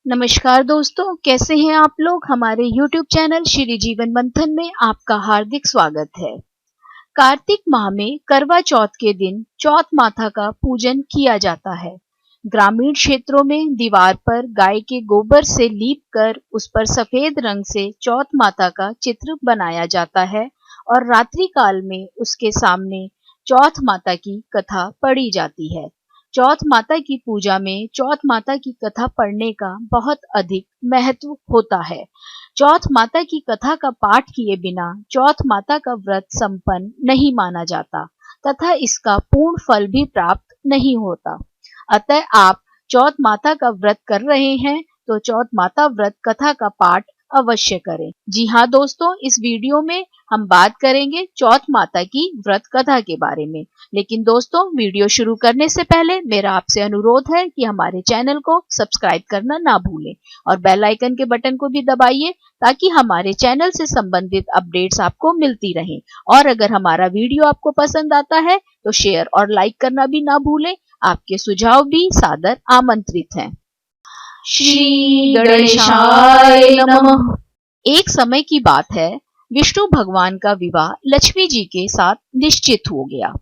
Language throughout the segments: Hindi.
नमस्कार दोस्तों, कैसे हैं आप लोग। हमारे YouTube चैनल श्री जीवन मंथन में आपका हार्दिक स्वागत है। कार्तिक माह में करवा चौथ के दिन चौथ माता का पूजन किया जाता है। ग्रामीण क्षेत्रों में दीवार पर गाय के गोबर से लीप कर उस पर सफेद रंग से चौथ माता का चित्र बनाया जाता है और रात्रि काल में उसके सामने चौथ माता की कथा पढ़ी जाती है। चौथ माता की पूजा में चौथ माता की कथा पढ़ने का बहुत अधिक महत्व होता है। चौथ माता की कथा का पाठ किए बिना चौथ माता का व्रत संपन्न नहीं माना जाता तथा इसका पूर्ण फल भी प्राप्त नहीं होता। अतः आप चौथ माता का व्रत कर रहे हैं तो चौथ माता व्रत कथा का पाठ अवश्य करें। जी हाँ दोस्तों, इस वीडियो में हम बात करेंगे चौथ माता की व्रत कथा के बारे में। लेकिन दोस्तों, वीडियो शुरू करने से पहले मेरा आपसे अनुरोध है कि हमारे चैनल को सब्सक्राइब करना ना भूलें और बेल आइकन के बटन को भी दबाइए ताकि हमारे चैनल से संबंधित अपडेट्स आपको मिलती रहें। और अगर हमारा वीडियो आपको पसंद आता है तो शेयर और लाइक करना भी ना भूलें। आपके सुझाव भी सादर आमंत्रित हैं। श्री गणेशाय नमः। एक समय की बात है, विष्णु भगवान का विवाह लक्ष्मी जी के साथ निश्चित हो गया।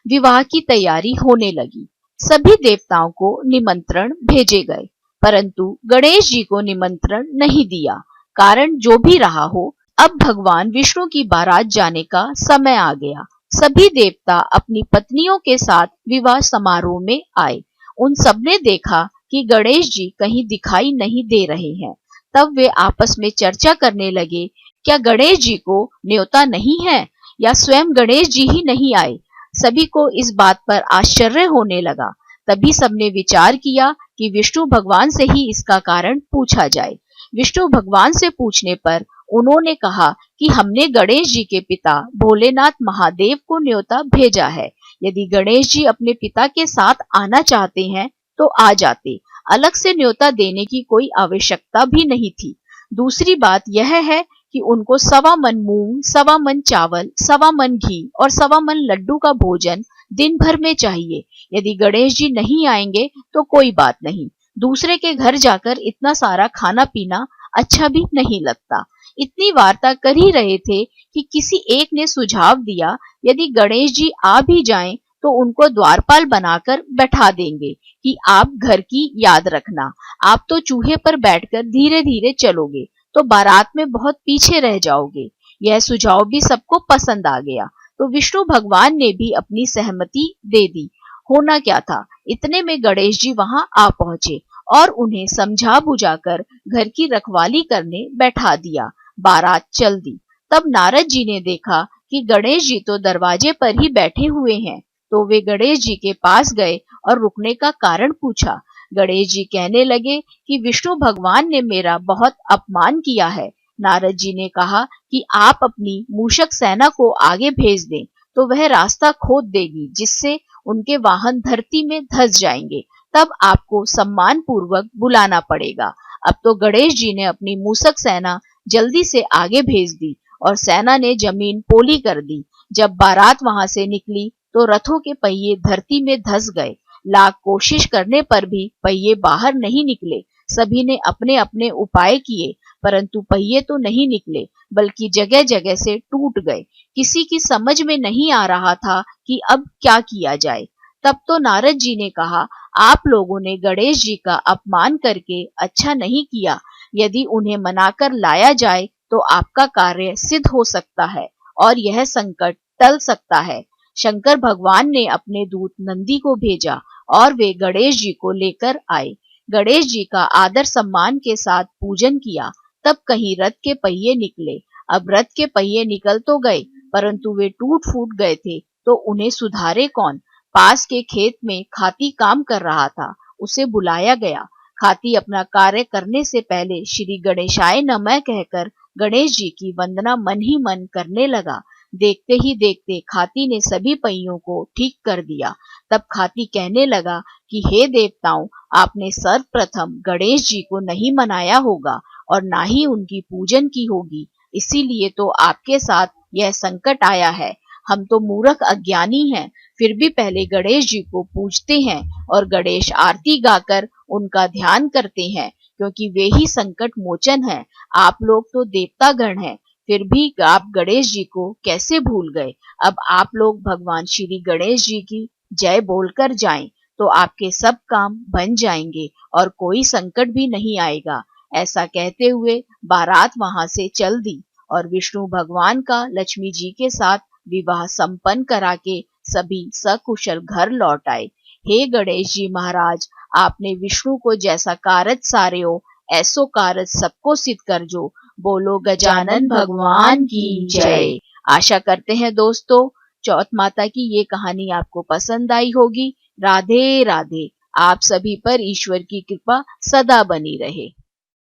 विवाह की तैयारी होने लगी। सभी देवताओं को निमंत्रण भेजे गए, परंतु गणेश जी को निमंत्रण नहीं दिया। कारण जो भी रहा हो, अब भगवान विष्णु की बारात जाने का समय आ गया। सभी देवता अपनी पत्नियों के साथ विवाह समारोह में आए। उन सबने देखा कि गणेश जी कहीं दिखाई नहीं दे रहे हैं। तब वे आपस में चर्चा करने लगे, क्या गणेश जी को न्योता नहीं है या स्वयं गणेश जी ही नहीं आए। सभी को इस बात पर आश्चर्य होने लगा। तभी सबने विचार किया कि विष्णु भगवान से ही इसका कारण पूछा जाए। विष्णु भगवान से पूछने पर उन्होंने कहा कि हमने गणेश जी के पिता भोलेनाथ महादेव को न्योता भेजा है। यदि गणेश जी अपने पिता के साथ आना चाहते हैं तो आ जाते। अलग से न्योता देने की कोई आवश्यकता भी नहीं थी। दूसरी बात यह है कि उनको 1.25 मन मूंग, 1.25 मन चावल, 1.25 मन घी और 1.25 मन लड्डू का भोजन दिन भर में चाहिए। यदि गणेश जी नहीं आएंगे तो कोई बात नहीं। दूसरे के घर जाकर इतना सारा खाना पीना अच्छा भी नहीं लगता। इतनी वार्ता कर ही रहे थे कि किसी एक ने सुझाव दिया, यदि गणेश जी आ भी जाएं तो उनको द्वारपाल बनाकर बैठा देंगे कि आप घर की याद रखना। आप तो चूहे पर बैठकर धीरे धीरे चलोगे तो बारात में बहुत पीछे रह जाओगे। यह सुझाव भी सबको पसंद आ गया तो विष्णु भगवान ने भी अपनी सहमति दे दी। होना क्या था, इतने में गणेश जी वहां आ पहुंचे और उन्हें समझा बुझाकर घर की रखवाली करने बैठा दिया। बारात चल दी। तब नारद जी ने देखा कि गणेश जी तो दरवाजे पर ही बैठे हुए हैं, तो वे गणेश जी के पास गए और रुकने का कारण पूछा। गणेश जी कहने लगे कि विष्णु भगवान ने मेरा बहुत अपमान किया है। नारद जी ने कहा कि आप अपनी मूषक सेना को आगे भेज दें तो वह रास्ता खोद देगी, जिससे उनके वाहन धरती में धंस जाएंगे। तब आपको सम्मान पूर्वक बुलाना पड़ेगा। अब तो गणेश जी ने अपनी मूषक सेना जल्दी से आगे भेज दी और सेना ने जमीन पोली कर दी। जब बारात वहां से निकली तो रथों के पहिए धरती में धंस गए। लाख कोशिश करने पर भी पहिए बाहर नहीं निकले। सभी ने अपने अपने उपाय किए, परंतु पहिए तो नहीं निकले, बल्कि जगह जगह से टूट गए। किसी की समझ में नहीं आ रहा था कि अब क्या किया जाए। तब तो नारद जी ने कहा, आप लोगों ने गणेश जी का अपमान करके अच्छा नहीं किया। यदि उन्हें मनाकर लाया जाए तो आपका कार्य सिद्ध हो सकता है और यह संकट टल सकता है। शंकर भगवान ने अपने दूत नंदी को भेजा और वे गणेश जी को लेकर आए। गणेश जी का आदर सम्मान के साथ पूजन किया। तब कहीं रथ के पहिए निकले। अब रथ के पहिए निकल तो गए, परंतु वे टूट फूट गए थे, तो उन्हें सुधारे कौन। पास के खेत में खाती काम कर रहा था, उसे बुलाया गया। खाती अपना कार्य करने से पहले श्री गणेशाय नमः कहकर गणेश जी की वंदना मन ही मन करने लगा। देखते ही देखते खाती ने सभी पहियों को ठीक कर दिया। तब खाती कहने लगा कि हे देवताओं, आपने सर्वप्रथम गणेश जी को नहीं मनाया होगा और ना ही उनकी पूजन की होगी, इसीलिए तो आपके साथ यह संकट आया है। हम तो मूर्ख अज्ञानी हैं, फिर भी पहले गणेश जी को पूजते हैं और गणेश आरती गाकर उनका ध्यान करते हैं। क्योंकि वे ही संकट मोचन है। आप लोग तो देवता गण हैं, फिर भी आप गणेश जी को कैसे भूल गए? अब आप लोग भगवान श्री गणेश जी की जय बोलकर जाएं, तो आपके सब काम बन जाएंगे और कोई संकट भी नहीं आएगा। ऐसा कहते हुए बारात वहां से चल दी और विष्णु भगवान का लक्ष्मी जी के साथ विवाह संपन्न करा के सभी सकुशल घर लौट आए। हे गणेश जी महाराज, आपने विष्णु को जैसा कारज सारे ऐसो कारज सबको सिद्ध कर जो। बोलो गजानन भगवान की जय। आशा करते हैं दोस्तों चौथ माता की ये कहानी आपको पसंद आई होगी। राधे राधे। आप सभी पर ईश्वर की कृपा सदा बनी रहे।